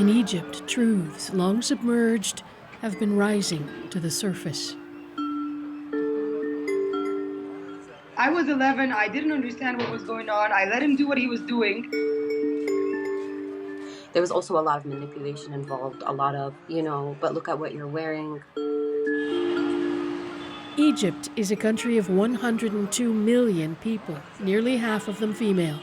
In Egypt, truths long submerged have been rising to the surface. I was 11. I didn't understand what was going on. I let him do what he was doing. There was also a lot of manipulation involved, a lot of, but look at what you're wearing. Egypt is a country of 102 million people, nearly half of them female.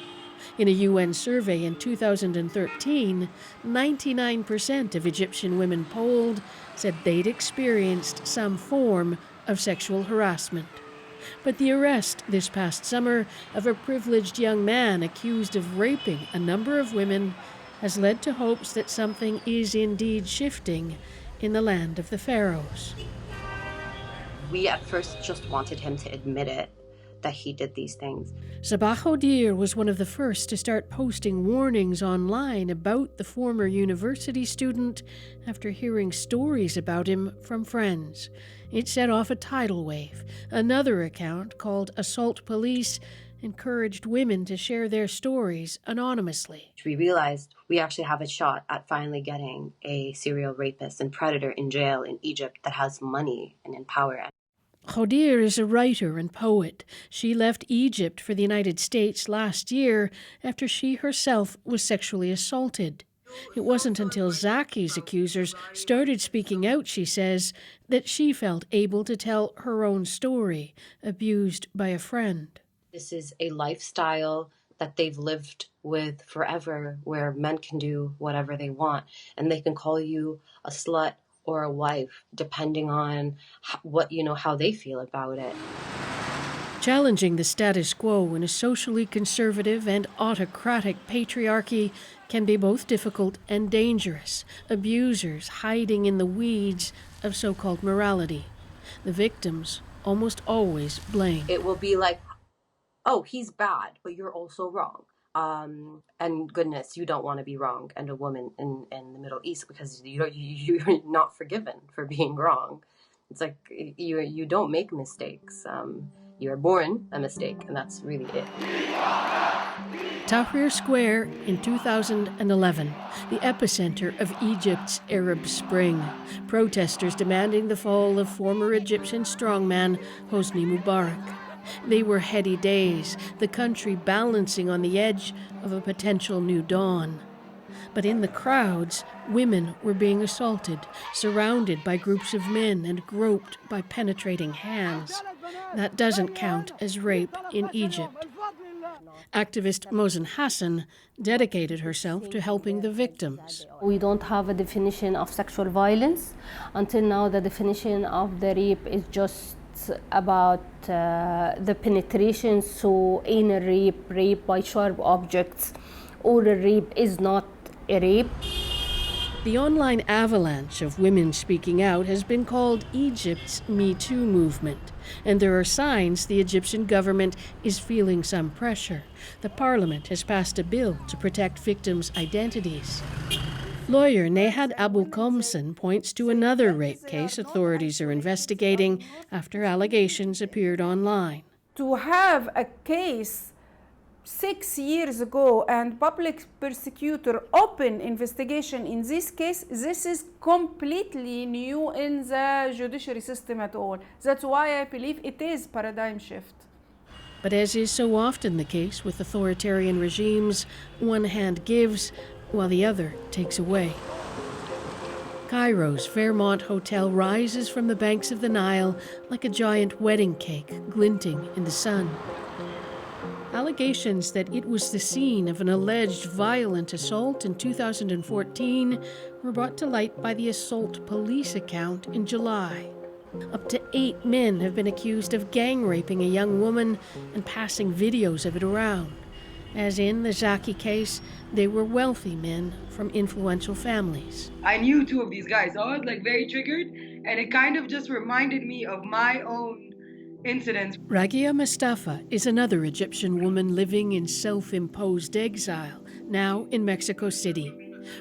In a UN survey in 2013, 99% of Egyptian women polled said they'd experienced some form of sexual harassment. But the arrest this past summer of a privileged young man accused of raping a number of women has led to hopes that something is indeed shifting in the land of the pharaohs. We at first just wanted him to admit it, that he did these things. Sabah Odir was one of the first to start posting warnings online about the former university student after hearing stories about him from friends. It set off a tidal wave. Another account, called Assault Police, encouraged women to share their stories anonymously. We realized we actually have a shot at finally getting a serial rapist and predator in jail in Egypt that has money and in power. Odir is a writer and poet. She left Egypt for the United States last year after she herself was sexually assaulted. It wasn't until Zaki's accusers started speaking out, she says, that she felt able to tell her own story, abused by a friend. This is a lifestyle that they've lived with forever, where men can do whatever they want, and they can call you a slut or a wife, depending on how they feel about it. Challenging the status quo in a socially conservative and autocratic patriarchy can be both difficult and dangerous. Abusers hiding in the weeds of so-called morality. The victims almost always blame. It will be like, oh, he's bad, but you're also wrong. And goodness, you don't want to be wrong, and a woman in the Middle East, because you're not forgiven for being wrong. It's like you don't make mistakes. You're born a mistake, and that's really it. Tahrir Square in 2011, the epicenter of Egypt's Arab Spring. Protesters demanding the fall of former Egyptian strongman Hosni Mubarak. They were heady days, the country balancing on the edge of a potential new dawn. But in the crowds, women were being assaulted, surrounded by groups of men and groped by penetrating hands. That doesn't count as rape in Egypt. Activist Mosen Hassan dedicated herself to helping the victims. We don't have a definition of sexual violence. Until now, the definition of the rape is just about the penetration, so anal rape by sharp objects. Oral rape is not a rape. The online avalanche of women speaking out has been called Egypt's Me Too movement, and there are signs the Egyptian government is feeling some pressure. The parliament has passed a bill to protect victims' identities. Lawyer Nehad Abu Komson points to another rape case authorities are investigating after allegations appeared online. To have a case 6 years ago and public prosecutor open investigation in this case, this is completely new in the judiciary system at all. That's why I believe it is paradigm shift. But as is so often the case with authoritarian regimes, one hand gives while the other takes away. Cairo's Fairmont Hotel rises from the banks of the Nile like a giant wedding cake glinting in the sun. Allegations that it was the scene of an alleged violent assault in 2014 were brought to light by the Assault Police account in July. Up to 8 men have been accused of gang raping a young woman and passing videos of it around. As in the Zaki case, they were wealthy men from influential families. I knew 2 of these guys. I was very triggered, and it kind of just reminded me of my own incidents. Raghia Mustafa is another Egyptian woman living in self-imposed exile, now in Mexico City.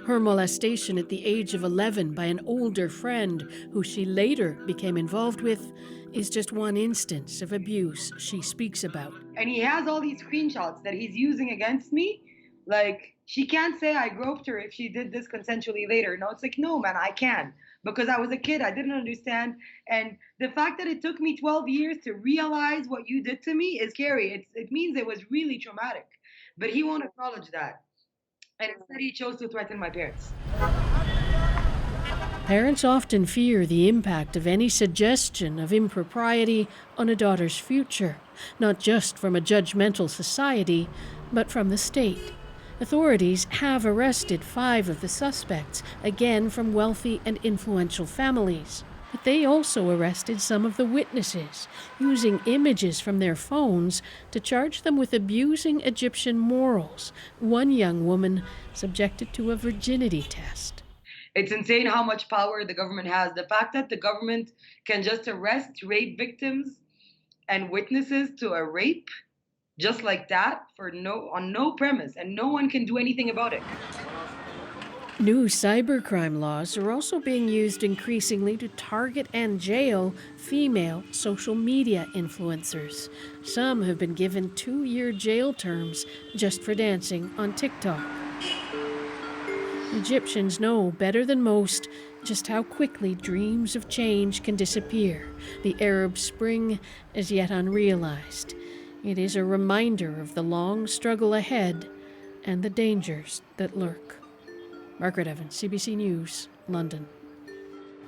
Her molestation at the age of 11 by an older friend who she later became involved with is just one instance of abuse she speaks about. And he has all these screenshots that he's using against me Like, she can't say I groped her if she did this consensually later. No, it's like, no, man, I can. Because I was a kid, I didn't understand. And the fact that it took me 12 years to realize what you did to me is scary. It means it was really traumatic. But he won't acknowledge that. And instead, he chose to threaten my parents. Parents often fear the impact of any suggestion of impropriety on a daughter's future, not just from a judgmental society, but from the state. Authorities have arrested 5 of the suspects, again from wealthy and influential families. But they also arrested some of the witnesses, using images from their phones to charge them with abusing Egyptian morals. One young woman subjected to a virginity test. It's insane how much power the government has. The fact that the government can just arrest rape victims and witnesses to a rape just like that on no premise, and no one can do anything about it. New cybercrime laws are also being used increasingly to target and jail female social media influencers. Some have been given 2-year jail terms just for dancing on TikTok. Egyptians know better than most just how quickly dreams of change can disappear. The Arab Spring is yet unrealized. It is a reminder of the long struggle ahead and the dangers that lurk. Margaret Evans, CBC News, London.